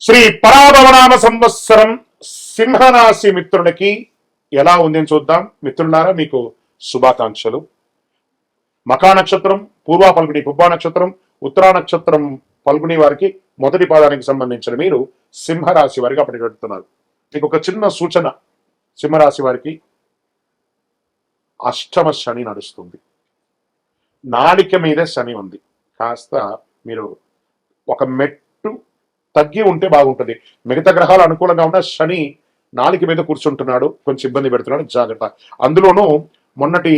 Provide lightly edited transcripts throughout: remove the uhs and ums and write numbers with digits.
శ్రీ పరాభవనామ సంవత్సరం సింహరాశి మిత్రులకి ఎలా ఉంది అని చూద్దాం. మిత్రులారా, మీకు శుభాకాంక్షలు. మఖా నక్షత్రం, పూర్వ పల్గుని పుబ్బా నక్షత్రం, ఉత్తరా నక్షత్రం పల్గుని వారికి మొదటి పాదానికి సంబంధించిన మీరు సింహరాశి వారికి అప్పటికి పెడుతున్నారు. మీకు ఒక చిన్న సూచన, సింహరాశి వారికి అష్టమ శని నడుస్తుంది. నాలిక మీద శని ఉంది. కాస్త మీరు ఒక మెట్టు తగ్గి ఉంటే బాగుంటుంది. మిగతా గ్రహాలు అనుకూలంగా ఉన్న శని నాలిక మీద కూర్చుంటున్నాడు, కొంచెం ఇబ్బంది పెడుతున్నాడు, జాగ్రత్త. అందులోనూ మొన్నటి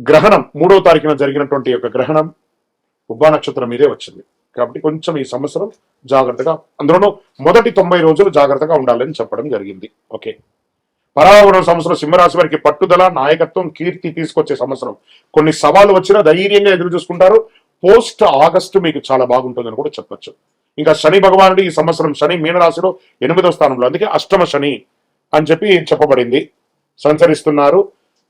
గ్రహణం 3వ తారీఖున జరిగినటువంటి యొక్క గ్రహణం ఉబ్బా నక్షత్రం మీదే వచ్చింది. కాబట్టి కొంచెం ఈ సంవత్సరం జాగ్రత్తగా, అందులోనూ మొదటి 90 రోజులు జాగ్రత్తగా ఉండాలని చెప్పడం జరిగింది. ఓకే. పరాభవన సంవత్సరం సింహరాశి వారికి పట్టుదల, నాయకత్వం, కీర్తి తీసుకొచ్చే సంవత్సరం. కొన్ని సవాళ్లు వచ్చినా ధైర్యంగా ఎదురు చూసుకుంటారు. పోస్ట్ ఆగస్టు మీకు చాలా బాగుంటుందని కూడా చెప్పొచ్చు. ఇంకా శని భగవానుడు ఈ సంవత్సరం శని మీనరాశిలో 8వ స్థానంలో, అందుకే అష్టమ శని అని చెప్పి చెప్పబడింది, సంచరిస్తున్నారు.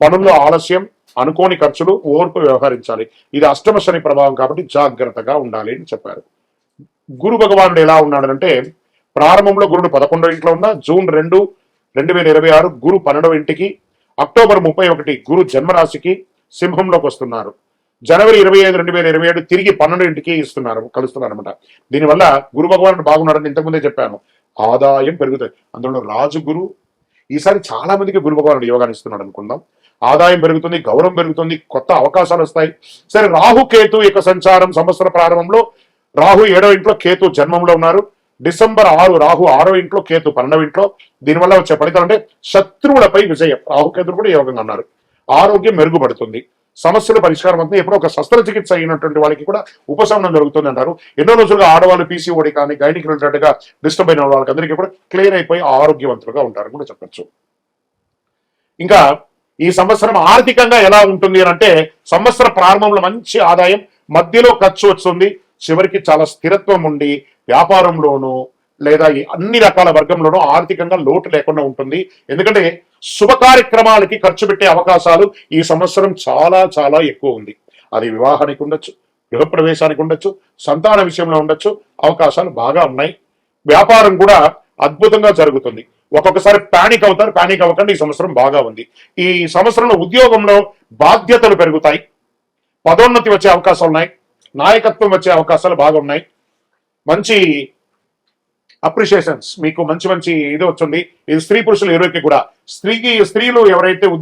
పనుల్లో ఆలస్యం, అనుకోని ఖర్చులు, ఓర్పు వ్యవహరించాలి. ఇది అష్టమ శని ప్రభావం కాబట్టి జాగ్రత్తగా ఉండాలి అని చెప్పారు. గురు భగవానుడు ఎలా ఉన్నాడంటే, ప్రారంభంలో గురుడు 11వ ఇంట్లో ఉన్న జూన్ 2, 2026 గురు 12వ ఇంటికి, అక్టోబర్ 31 గురు జన్మరాశికి సింహంలోకి వస్తున్నారు. జనవరి 25, 2027 తిరిగి 12వ ఇంటికి కలుస్తున్నారు అనమాట. దీనివల్ల గురు భగవానుడు బాగున్నాడని ఇంతకుముందే చెప్పాను. ఆదాయం పెరుగుతుంది. అందులో రాజు గురు ఈసారి చాలా మందికి గురు భగవానుడు యోగాన్ని ఇస్తున్నాడు అనుకుందాం. ఆదాయం పెరుగుతుంది, గౌరవం పెరుగుతుంది, కొత్త అవకాశాలు వస్తాయి. సరే, రాహు కేతు యొక్క సంచారం సంవత్సర ప్రారంభంలో రాహు 7వ ఇంట్లో, కేతు జన్మంలో ఉన్నారు. డిసెంబర్ 6 రాహు 6వ ఇంట్లో, కేతు 12వ ఇంట్లో. దీనివల్ల వచ్చే ఫలితాలు అంటే శత్రువులపై విజయం. రాహుకేతులు కూడా యోగంగా ఉన్నారు. ఆరోగ్యం మెరుగుపడుతుంది, సమస్యలు పరిష్కారం అవుతుంది. ఎప్పుడో ఒక శస్త్రచికిత్స అయినటువంటి వాళ్ళకి కూడా ఉపశమనం జరుగుతుంది అంటారు. ఎన్నో రోజులుగా ఆడవాళ్ళు పీసీఓడి కానీ గైనిక్ రిలేటెడ్ గా డిస్టర్బ్ అయిన వాళ్ళకి అందరికీ కూడా క్లియర్ అయిపోయి ఆరోగ్యవంతులుగా ఉంటారని కూడా చెప్పచ్చు. ఇంకా ఈ సంవత్సరం ఆర్థికంగా ఎలా ఉంటుంది అని అంటే, సంవత్సర ప్రారంభంలో మంచి ఆదాయం, మధ్యలో ఖర్చు వస్తుంది, చివరికి చాలా స్థిరత్వం ఉండి వ్యాపారంలోనూ లేదా అన్ని రకాల వర్గంలోనూ ఆర్థికంగా లోటు లేకుండా ఉంటుంది. ఎందుకంటే శుభ కార్యక్రమాలకి ఖర్చు పెట్టే అవకాశాలు ఈ సంవత్సరం చాలా చాలా ఎక్కువ ఉంది. అది వివాహానికి ఉండొచ్చు, గృహప్రవేశానికి ఉండొచ్చు, సంతాన విషయంలో ఉండొచ్చు, అవకాశాలు బాగా ఉన్నాయి. వ్యాపారం కూడా అద్భుతంగా జరుగుతుంది. ఒక్కొక్కసారి ప్యానిక్ అవుతారు, ప్యానిక్ అవ్వకుండా ఈ సంవత్సరం బాగా ఉంది. ఈ సంవత్సరంలో ఉద్యోగంలో బాధ్యతలు పెరుగుతాయి, పదోన్నతి వచ్చే అవకాశాలు ఉన్నాయి, నాయకత్వం వచ్చే అవకాశాలు బాగా ఉన్నాయి. మంచి అప్రిషియేషన్స్, మీకు మంచి మంచి ఇది వచ్చింది. ఇది స్త్రీ పురుషులు ఇరువురికి కూడా. స్త్రీలు ఎవరైతే